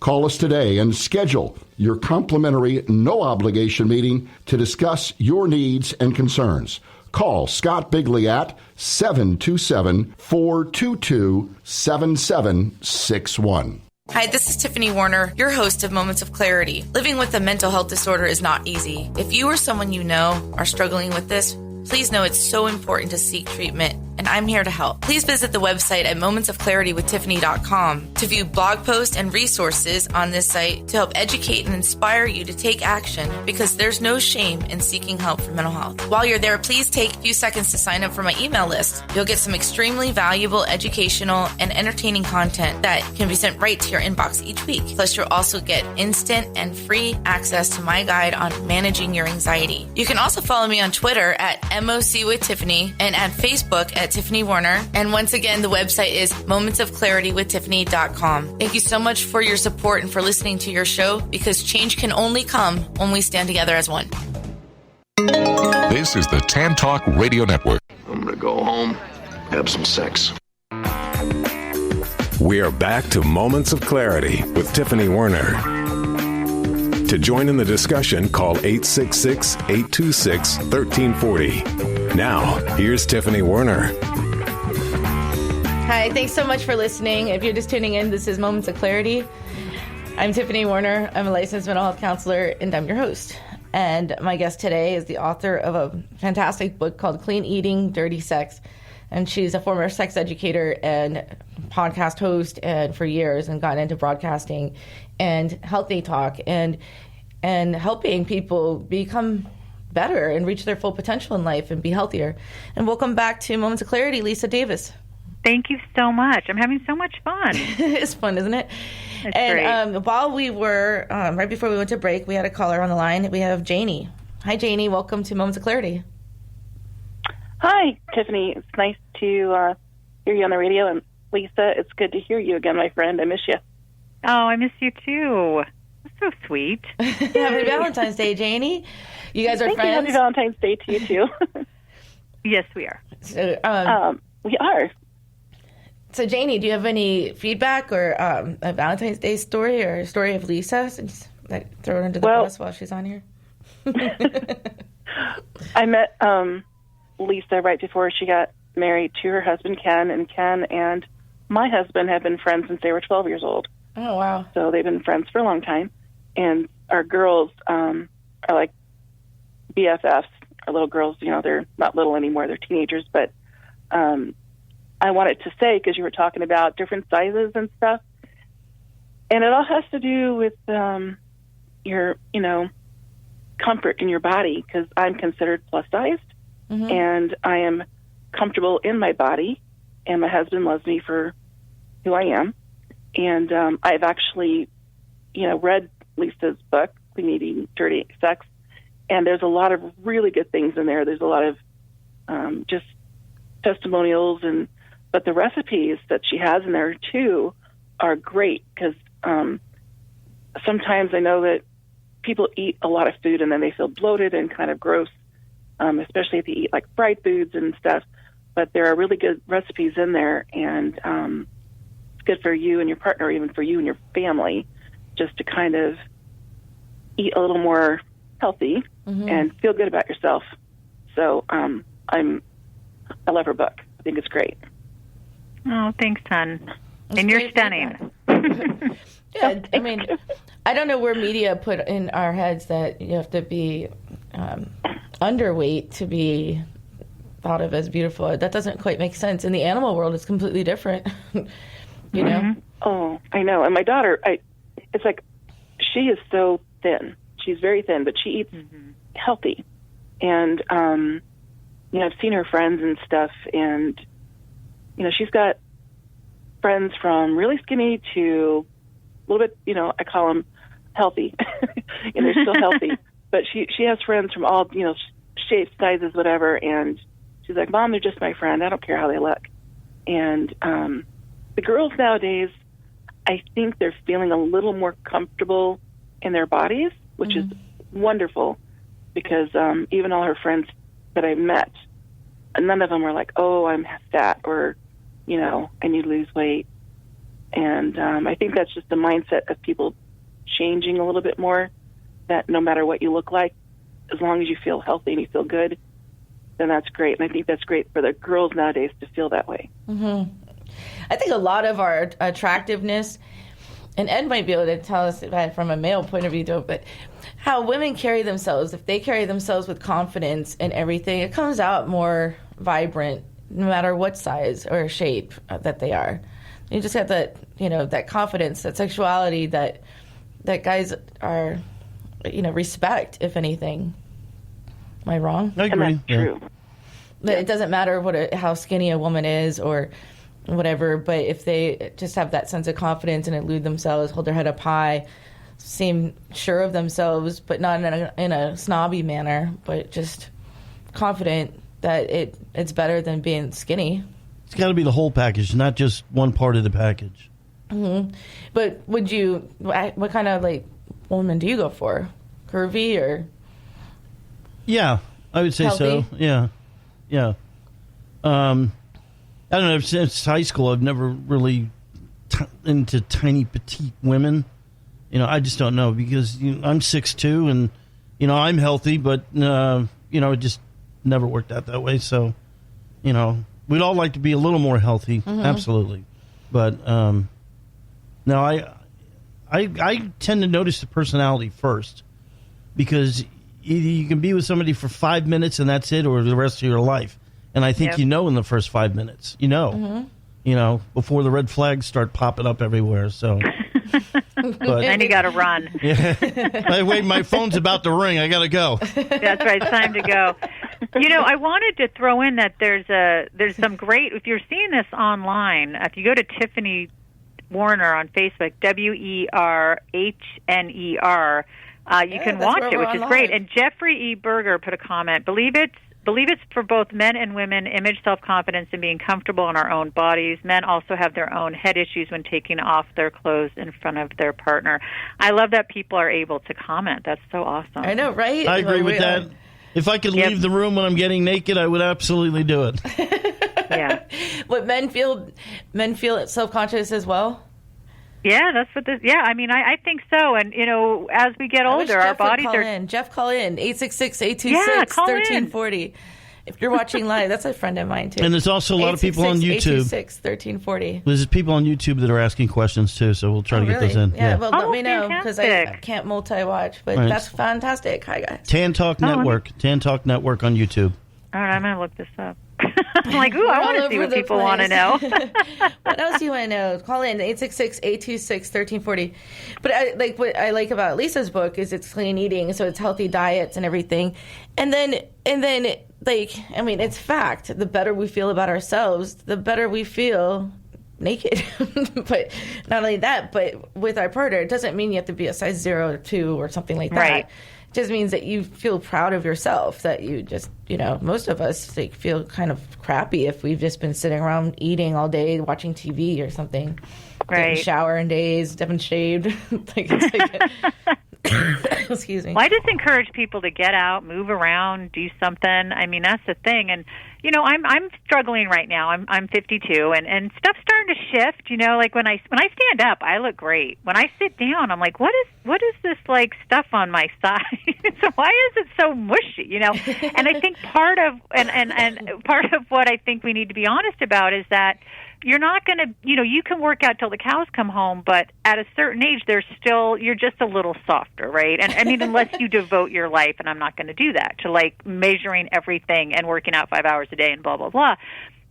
Call us today and schedule your complimentary, no-obligation meeting to discuss your needs and concerns. Call Scott Bigley at 727-422-7761. Hi, this is Tiffany Warner, your host of Moments of Clarity. Living with a mental health disorder is not easy. If you or someone you know are struggling with this, please know it's so important to seek treatment, and I'm here to help. Please visit the website at momentsofclaritywithtiffany.com to view blog posts and resources on this site to help educate and inspire you to take action, because there's no shame in seeking help for mental health. While you're there, please take a few seconds to sign up for my email list. You'll get some extremely valuable educational and entertaining content that can be sent right to your inbox each week. Plus, you'll also get instant and free access to my guide on managing your anxiety. You can also follow me on Twitter at MOC with Tiffany and at Facebook at Tiffany Warner. And once again, the website is momentsofclaritywithtiffany.com. Thank you so much for your support and for listening to your show, because change can only come when we stand together as one. This is the Tan Talk Radio Network. I'm going to go home, have some sex. We are back to Moments of Clarity with Tiffany Warner. To join in the discussion, call 866-826-1340. Now, here's Tiffany Warner. Hi, thanks so much for listening. If you're just tuning in, this is Moments of Clarity. I'm Tiffany Warner. I'm a licensed mental health counselor, and I'm your host. And my guest today is the author of a fantastic book called Clean Eating, Dirty Sex. And she's a former sex educator and podcast host and for years, and gotten into broadcasting and healthy talk and helping people become better and reach their full potential in life and be healthier. And welcome back to Moments of Clarity, Lisa Davis. Thank you so much. I'm having so much fun. It's fun, isn't it? It's and great. While we were, right before we went to break, we had a caller on the line. We have Janie. Hi, Janie. Welcome to Moments of Clarity. Hi, Tiffany. It's nice to hear you on the radio. And Lisa, it's good to hear you again, my friend. I miss you. Oh, I miss you too. That's so sweet. Happy Valentine's Day, Janie. You guys are Thank friends? You. Happy Valentine's Day to you, too. Yes, we are. So, we are. So, Janie, do you have any feedback or a Valentine's Day story or a story of Lisa? Since I throw her under the bus while she's on here. I met Lisa right before she got married to her husband, Ken, and Ken and my husband have been friends since they were 12 years old. Oh, wow. So they've been friends for a long time. And our girls are like BFFs. Our little girls, they're not little anymore. They're teenagers. But I wanted to say, because you were talking about different sizes and stuff, and it all has to do with your, comfort in your body, because I'm considered plus-sized, and I am comfortable in my body, and my husband loves me for who I am. And I've actually, read Lisa's book, Clean Eating, Dirty Sex, and there's a lot of really good things in there. There's a lot of just testimonials, but the recipes that she has in there, too, are great, because sometimes I know that people eat a lot of food and then they feel bloated and kind of gross, especially if you eat like fried foods and stuff. But there are really good recipes in there, and it's good for you and your partner, or even for you and your family, just to kind of eat a little more healthy and feel good about yourself. So I love her book. I think it's great. Oh, thanks, hon. And you're stunning. Yeah, I mean, I don't know where media put in our heads that you have to be underweight to be thought of as beautiful. That doesn't quite make sense. In the animal world, it's completely different. You know? Oh, I know. And my daughter, it's like she is so thin. She's very thin, but she eats healthy. And, I've seen her friends and stuff, and, she's got friends from really skinny to a little bit, I call them healthy. And they're still healthy. But she has friends from all, shapes, sizes, whatever, and she's like, Mom, they're just my friend. I don't care how they look. And the girls nowadays, I think they're feeling a little more comfortable in their bodies, which is wonderful, because even all her friends that I've met, none of them are like, oh, I'm fat, or, I need to lose weight. And I think that's just the mindset of people changing a little bit more, that no matter what you look like, as long as you feel healthy and you feel good, then that's great. And I think that's great for the girls nowadays to feel that way. Mm-hmm. I think a lot of our attractiveness, and Ed might be able to tell us that from a male point of view, but how women carry themselves, if they carry themselves with confidence and everything, it comes out more vibrant no matter what size or shape that they are. You just have that, that confidence, that sexuality that guys are, respect, if anything. Am I wrong? I agree. And that's true. But it doesn't matter how skinny a woman is or whatever, but if they just have that sense of confidence and elude themselves, hold their head up high, seem sure of themselves, but not in a snobby manner, but just confident that it's better than being skinny. It's got to be the whole package, not just one part of the package. Mm-hmm. But what kind of woman do you go for? Curvy or? Yeah, I would say healthy? so. Yeah. I don't know. Since high school, I've never really into tiny, petite women. I just don't know because I'm 6'2", and I'm healthy, but it just never worked out that way. So, we'd all like to be a little more healthy, absolutely. But no, I tend to notice the personality first because either you can be with somebody for 5 minutes and that's it, or the rest of your life. And I think in the first 5 minutes, before the red flags start popping up everywhere. So, but Then you got to run. Yeah. Wait, my phone's about to ring. I got to go. That's right. It's time to go. I wanted to throw in that there's some great. If you're seeing this online, if you go to Tiffany Warner on Facebook, WERHNER, you can watch it, which is great. And Jeffrey E. Berger put a comment. Believe it's for both men and women, image, self-confidence, and being comfortable in our own bodies. Men also have their own head issues when taking off their clothes in front of their partner. I love that people are able to comment. That's so awesome. I know, right? I agree with that. If I could leave the room when I'm getting naked, I would absolutely do it. Yeah. But men feel self-conscious as well? Yeah, that's what this. Yeah, I mean, I think so. And as we get older, our bodies are. Jeff, call in 866-826-1340. If you're watching live, that's a friend of mine too. And there's also a lot of people on YouTube. 866-1340. There's people on YouTube that are asking questions too, so we'll try to get those in. Yeah, well, let me know because I can't multi-watch, but that's fantastic. Hi guys. Tan Talk Network on YouTube. All right, I'm going to look this up. I'm like, ooh, I want to see what people want to know. What else do you want to know? Call in 866-826-1340. But what I like about Lisa's book is it's clean eating, so it's healthy diets and everything. And then it's fact. The better we feel about ourselves, the better we feel naked. But not only that, but with our partner, it doesn't mean you have to be a size 0 or 2 or something like that. Right. It just means that you feel proud of yourself, that you just, most of us feel kind of crappy if we've just been sitting around eating all day, watching TV or something. Right. Didn't shower in days, haven't shaved. Excuse me. Well, I just encourage people to get out, move around, do something. I mean, that's the thing. And I'm struggling right now. I'm 52, and stuff's starting to shift. Like when I stand up, I look great. When I sit down, I'm like, what is this stuff on my side? So why is it so mushy? And I think part of what I think we need to be honest about is that you're not going to, you can work out till the cows come home, but at a certain age, you're just a little softer, right? And I mean, unless you devote your life, and I'm not going to do that, to measuring everything and working out 5 hours a day and blah, blah, blah.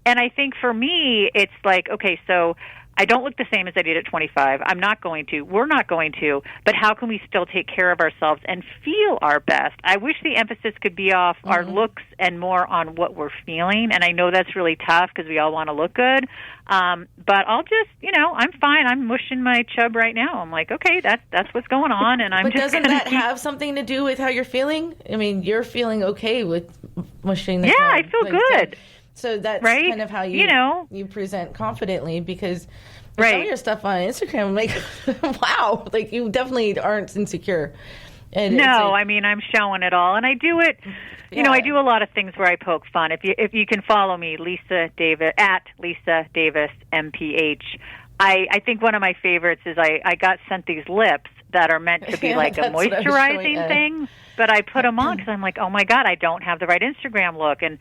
And I think for me, it's okay, so I don't look the same as I did at 25. I'm not going to. We're not going to. But how can we still take care of ourselves and feel our best? I wish the emphasis could be off our looks and more on what we're feeling. And I know that's really tough because we all want to look good. But I'll just, I'm fine. I'm mushing my chub right now. I'm like, okay, that's what's going on. And but doesn't that have something to do with how you're feeling? I mean, you're feeling okay with mushing the chub. Yeah, I feel good. So that's kind of how you present confidently because some of your stuff on Instagram, I'm like, wow, you definitely aren't insecure. And no, I mean, I'm showing it all. And I do it, I do a lot of things where I poke fun. If you can follow me, Lisa Davis, at Lisa Davis, MPH, I think one of my favorites is I got sent these lips that are meant to be like a moisturizing thing, but I put them on because I'm like, oh my God, I don't have the right Instagram look, and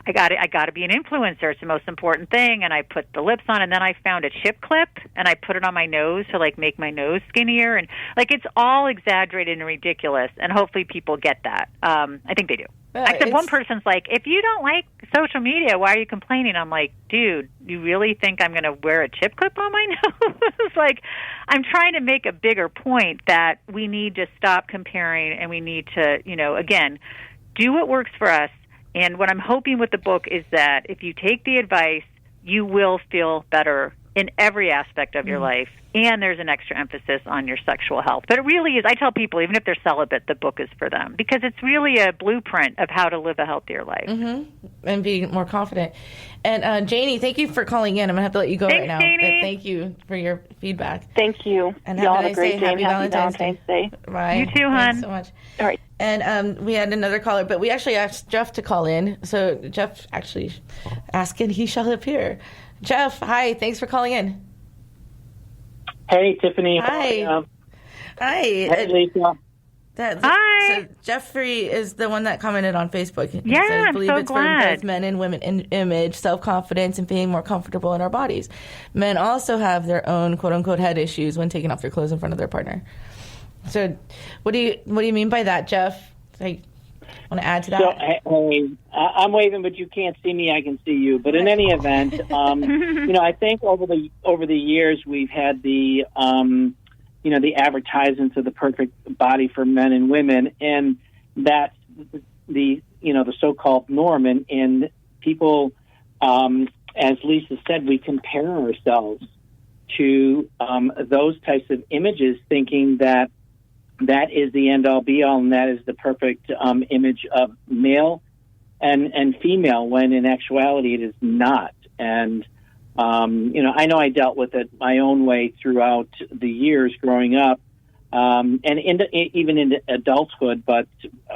I got to be an influencer. It's the most important thing. And I put the lips on, and then I found a chip clip, and I put it on my nose to like make my nose skinnier, and like it's all exaggerated and ridiculous. And hopefully people get that. I think they do. Except one person's like, if you don't like social media, why are you complaining? I'm like, dude, you really think I'm going to wear a chip clip on my nose? Like, I'm trying to make a bigger point that we need to stop comparing, and we need to, again, do what works for us. And what I'm hoping with the book is that if you take the advice, you will feel better in every aspect of your life, and there's an extra emphasis on your sexual health. But it really is, I tell people, even if they're celibate, the book is for them, because it's really a blueprint of how to live a healthier life. And be more confident. And Janie, thank you for calling in. I'm going to have to let you go right now. Janie. But thank you for your feedback. Thank you. And y'all have have a great day. Happy Valentine's Day. Bye. You too, hon. Thanks so much. All right. And we had another caller, but we actually asked Jeff to call in. So Jeff actually asked, and he shall appear. Jeff, hi. Thanks for calling in. Hey, Tiffany. Hi. Hi. Hey, Lisa. Hi. So Jeffrey is the one that commented on Facebook. He Yeah, said, I I'm believe so it's glad. for both men and women in image, self-confidence, and feeling more comfortable in our bodies. Men also have their own quote-unquote head issues when taking off their clothes in front of their partner. So what do you mean by that, Jeff? I want to add to that. So, hey, I'm waving, but you can't see me. I can see you. But in any event, I think over the years we've had the the advertisements of the perfect body for men and women, and that's the so-called norm. And people, as Lisa said, we compare ourselves to those types of images, thinking that is the end-all, be-all, and that is the perfect image of male and female, when in actuality it is not. And, I know I dealt with it my own way throughout the years growing up, and even into adulthood, but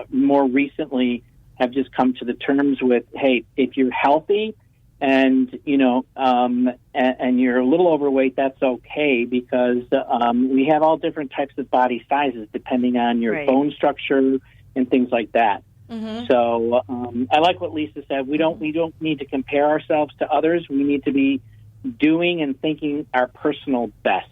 more recently have just come to the terms with, hey, if you're healthy and and you're a little overweight, that's okay, because we have all different types of body sizes depending on your bone structure and things like that. So I like what Lisa said. We don't need to compare ourselves to others. We need to be doing and thinking our personal best.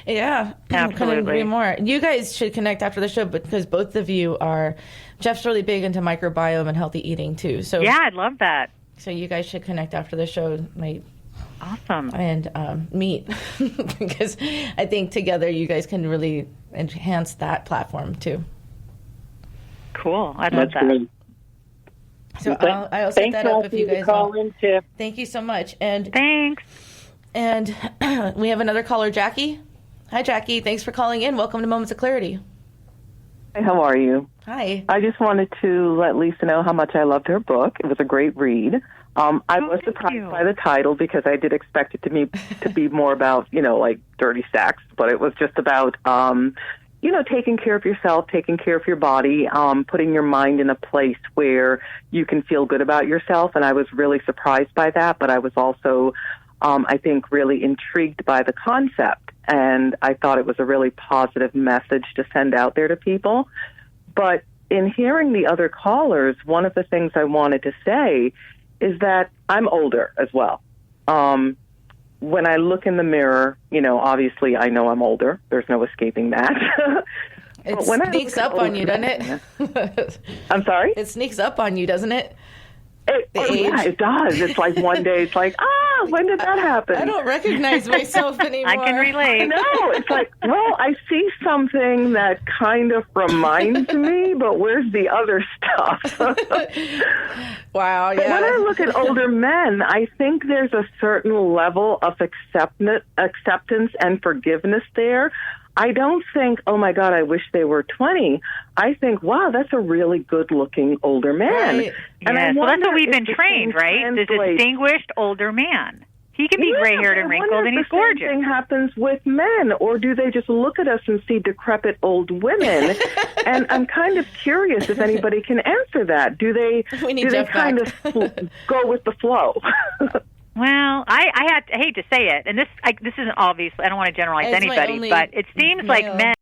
Yeah, absolutely. Couldn't agree more. You guys should connect after the show, because both of you are. Jeff's really big into microbiome and healthy eating too. So yeah, I'd love that. So you guys should connect after the show, awesome, and meet, because I think together you guys can really enhance that platform too. Cool, I'd love that. Great. So I'll set that up if you guys call in, Tiff. Thank you so much. And thanks. And we have another caller, Jackie. Hi, Jackie. Thanks for calling in. Welcome to Moments of Clarity. Hi, how are you? Hi. I just wanted to let Lisa know how much I loved her book. It was a great read. I was surprised by the title, because I did expect it to be more about, like dirty sex, but it was just about, taking care of yourself, taking care of your body, putting your mind in a place where you can feel good about yourself. And I was really surprised by that, but I was also, I think, really intrigued by the concept. And I thought it was a really positive message to send out there to people. But in hearing the other callers, one of the things I wanted to say is that I'm older as well. When I look in the mirror, obviously I know I'm older. There's no escaping that. It sneaks up on you, doesn't it? I'm sorry? It sneaks up on you, doesn't it? Yeah, it does. It's like one day it's like, when did that happen? I don't recognize myself anymore. I can relate. No, it's like, well, I see something that kind of reminds me, but where's the other stuff? Wow, yeah. But when I look at older men, I think there's a certain level of acceptance and forgiveness there. I don't think, oh, my God, I wish they were 20. I think, wow, that's a really good-looking older man. Right. And yes. Well, that's what we've been trained, right? The distinguished older man. He can be gray-haired and wrinkled, and he's gorgeous. The same thing happens with men, or do they just look at us and see decrepit old women? And I'm kind of curious if anybody can answer that. Do they kind of go with the flow? Well, I hate to say it, and this isn't obviously, I don't want to generalize It's my anybody, only but it seems like male. men